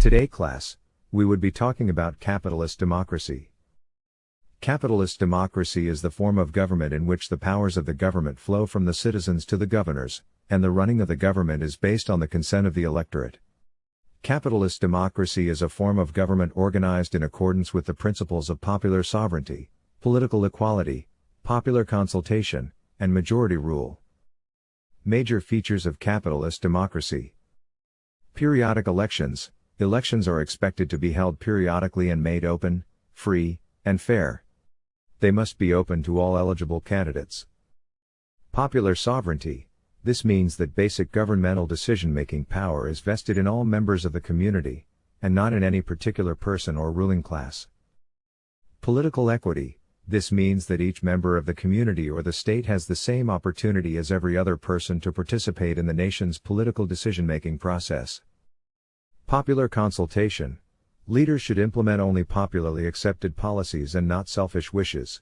today's class, we would be talking about capitalist democracy. Capitalist democracy is the form of government in which the powers of the government flow from the citizens to the governors, and the running of the government is based on the consent of the electorate. Capitalist democracy is a form of government organized in accordance with the principles of popular sovereignty, political equality, popular consultation, and majority rule. Major features of capitalist democracy. Periodic elections. Elections are expected to be held periodically and made open, free, and fair. They must be open to all eligible candidates. Popular sovereignty. This means that basic governmental decision-making power is vested in all members of the community, and not in any particular person or ruling class. Political equity. This means that each member of the community or the state has the same opportunity as every other person to participate in the nation's political decision-making process. Popular consultation. Leaders should implement only popularly accepted policies and not selfish wishes.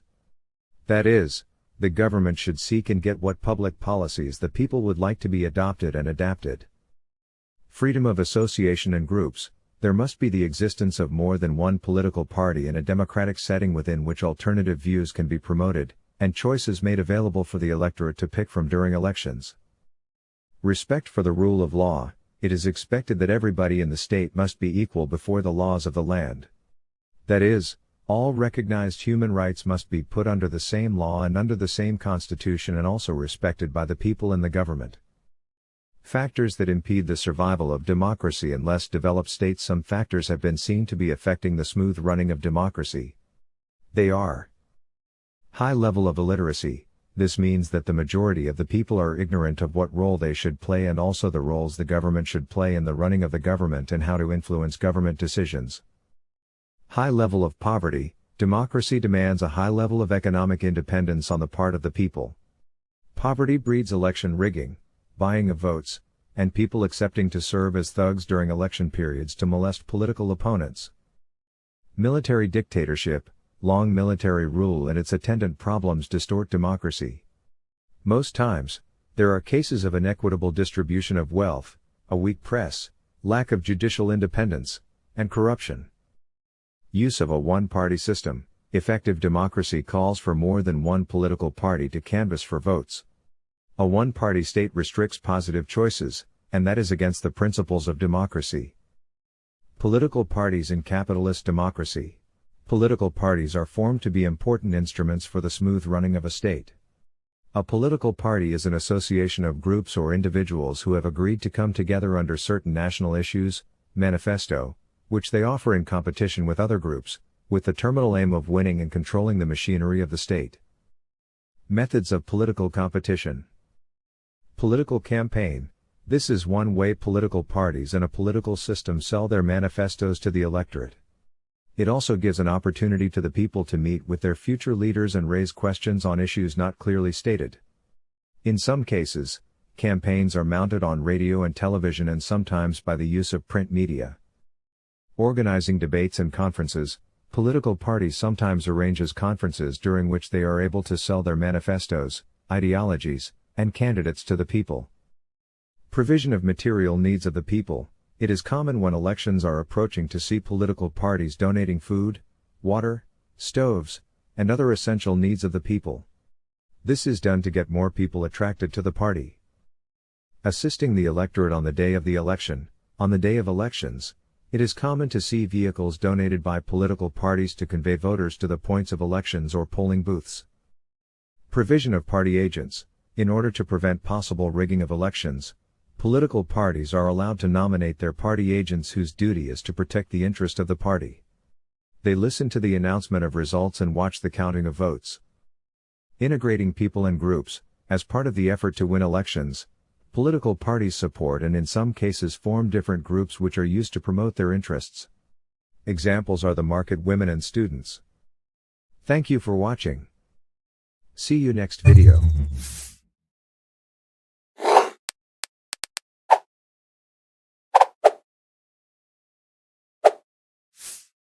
That is, the government should seek and get what public policies the people would like to be adopted and adapted. Freedom of association and groups. There must be the existence of more than one political party in a democratic setting within which alternative views can be promoted, and choices made available for the electorate to pick from during elections. Respect for the rule of law. It is expected that everybody in the state must be equal before the laws of the land. That is, all recognized human rights must be put under the same law and under the same constitution and also respected by the people and the government. Factors that impede the survival of democracy in less developed states. Some factors have been seen to be affecting the smooth running of democracy. They are: high level of illiteracy. This means that the majority of the people are ignorant of what role they should play and also the roles the government should play in the running of the government and how to influence government decisions. High level of poverty. Democracy demands a high level of economic independence on the part of the people. Poverty breeds election rigging, buying of votes, and people accepting to serve as thugs during election periods to molest political opponents. Military dictatorship. Long military rule and its attendant problems distort democracy. Most times, there are cases of inequitable distribution of wealth, a weak press, lack of judicial independence, and corruption. Use of a one-party system. Effective democracy calls for more than one political party to canvass for votes. A one-party state restricts positive choices, and that is against the principles of democracy. Political parties in capitalist democracy. Political parties are formed to be important instruments for the smooth running of a state. A political party is an association of groups or individuals who have agreed to come together under certain national issues, manifesto, which they offer in competition with other groups, with the terminal aim of winning and controlling the machinery of the state. Methods of political competition. Political campaign. This is one way political parties and a political system sell their manifestos to the electorate. It also gives an opportunity to the people to meet with their future leaders and raise questions on issues not clearly stated. In some cases, campaigns are mounted on radio and television and sometimes by the use of print media. Organizing debates and conferences. Political parties sometimes arranges conferences during which they are able to sell their manifestos, ideologies, and candidates to the people. Provision of material needs of the people. It is common when elections are approaching to see political parties donating food, water, stoves, and other essential needs of the people. This is done to get more people attracted to the party. Assisting the electorate on the day of the election. On the day of elections, it is common to see vehicles donated by political parties to convey voters to the points of elections or polling booths. Provision of party agents. In order to prevent possible rigging of elections, political parties are allowed to nominate their party agents whose duty is to protect the interest of the party. They listen to the announcement of results and watch the counting of votes. Integrating people and groups. As part of the effort to win elections, political parties support and in some cases form different groups which are used to promote their interests. Examples are the market women and students. Thank you for watching. See you next video.